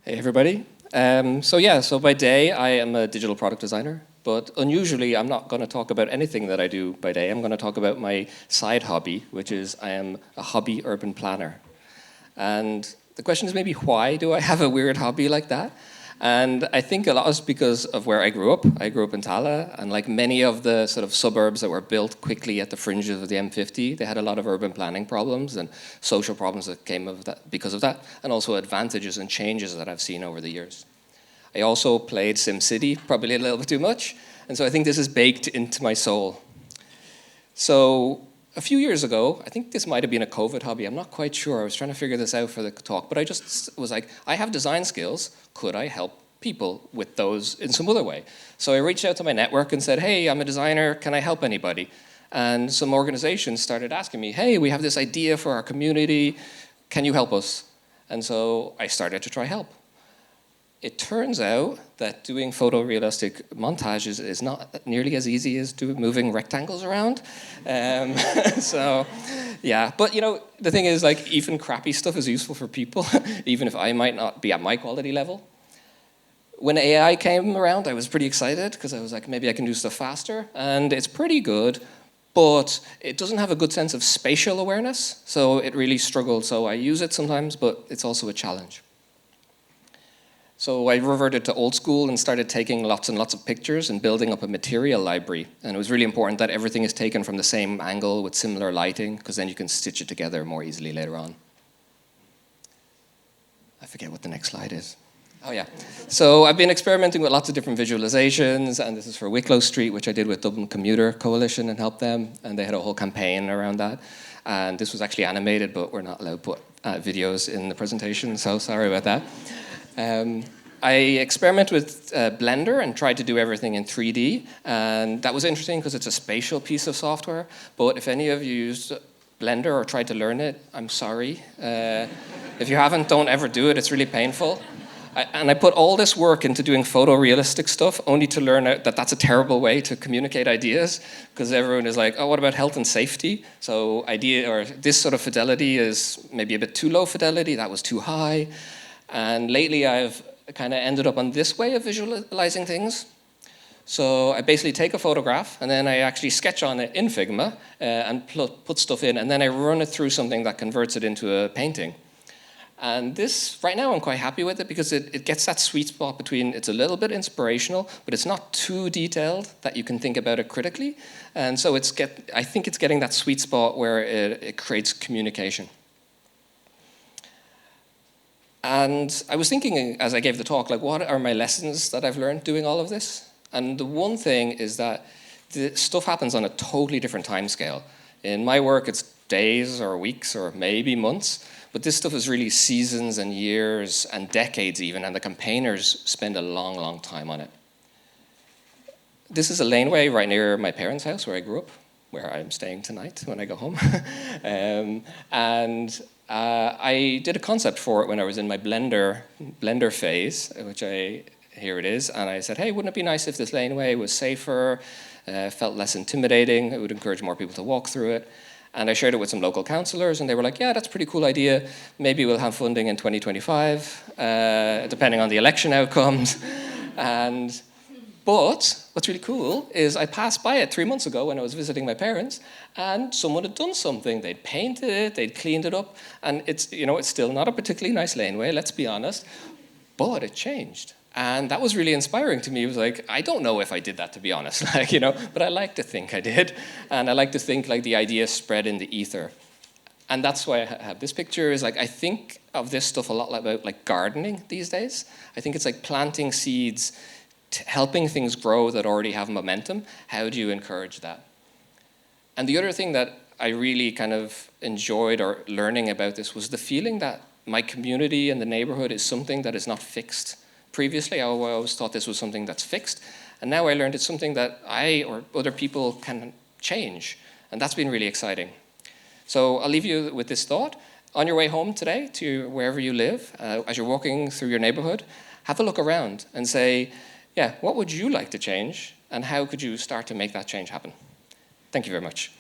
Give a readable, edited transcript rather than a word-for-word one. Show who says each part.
Speaker 1: Hey everybody. So by day I am a digital product designer, but unusually I'm not going to talk about anything that I do by day. I'm going to talk about my side hobby, which is I am a hobby urban planner. And the question is maybe why do I have a weird hobby like that? And I think a lot is because of where I grew up. I grew up in Tallaght, and like many of the sort of suburbs that were built quickly at the fringes of the M50, they had a lot of urban planning problems and social problems that came of that because of that, and also advantages and changes that I've seen over the years. I also played SimCity, probably a little bit too much, and so I think this is baked into my soul. So a few years ago, I think this might have been a COVID hobby, I'm not quite sure, I was trying to figure this out for the talk, but I just was like, I have design skills, could I help people with those in some other way? So I reached out to my network and said, hey, I'm a designer, can I help anybody? And some organizations started asking me, hey, we have this idea for our community, can you help us? And so I started to try help. It turns out that doing photorealistic montages is not nearly as easy as moving rectangles around. So, yeah. But, you know, the thing is, like, even crappy stuff is useful for people, even if I might not be at my quality level. When AI came around, I was pretty excited, because I was like, maybe I can do stuff faster. And it's pretty good, but it doesn't have a good sense of spatial awareness, so it really struggled. So I use it sometimes, but it's also a challenge. So I reverted to old school and started taking lots and lots of pictures and building up a material library. And it was really important that everything is taken from the same angle with similar lighting, because then you can stitch it together more easily later on. I forget what the next slide is. Oh yeah. So I've been experimenting with lots of different visualizations, and this is for Wicklow Street, which I did with Dublin Commuter Coalition and helped them. And they had a whole campaign around that. And this was actually animated, but we're not allowed to put videos in the presentation, so sorry about that. I experimented with Blender and tried to do everything in 3D, and that was interesting because it's a spatial piece of software, but if any of you used Blender or tried to learn it, I'm sorry. If you haven't, don't ever do it, it's really painful. And I put all this work into doing photorealistic stuff only to learn that that's a terrible way to communicate ideas, because everyone is like, oh, what about health and safety? So this sort of fidelity is maybe a bit too low fidelity, that was too high. And lately I've kind of ended up on this way of visualizing things. So I basically take a photograph and then I actually sketch on it in Figma and put stuff in, and then I run it through something that converts it into a painting. And this, right now I'm quite happy with it because it gets that sweet spot between, it's a little bit inspirational, but it's not too detailed that you can think about it critically. And so I think it's getting that sweet spot where it creates communication. And I was thinking as I gave the talk, like, what are my lessons that I've learned doing all of this? And the one thing is that the stuff happens on a totally different time scale. In my work, it's days or weeks or maybe months, but this stuff is really seasons and years and decades even, and the campaigners spend a long, long time on it. This is a laneway right near my parents' house where I grew up, where I'm staying tonight when I go home. I did a concept for it when I was in my Blender phase, here it is, and I said, hey, wouldn't it be nice if this laneway was safer, felt less intimidating, it would encourage more people to walk through it. And I shared it with some local councillors, and they were like, yeah, that's a pretty cool idea. Maybe we'll have funding in 2025, depending on the election outcomes. But what's really cool is I passed by it 3 months ago when I was visiting my parents, and someone had done something. They'd painted it, they'd cleaned it up, and it's still not a particularly nice laneway, let's be honest, but it changed. And that was really inspiring to me. It was like, I don't know if I did that, to be honest, but I like to think I did, and I like to think like the idea spread in the ether. And that's why I have this picture. Is like, I think of this stuff a lot about like gardening these days. I think it's like planting seeds, helping things grow that already have momentum. How do you encourage that? And the other thing that I really kind of enjoyed or learning about this was the feeling that my community and the neighborhood is something that is not fixed. Previously, I always thought this was something that's fixed, and now I learned it's something that I or other people can change, and that's been really exciting. So I'll leave you with this thought. On your way home today to wherever you live, as you're walking through your neighborhood, have a look around and say, yeah, what would you like to change, and how could you start to make that change happen? Thank you very much.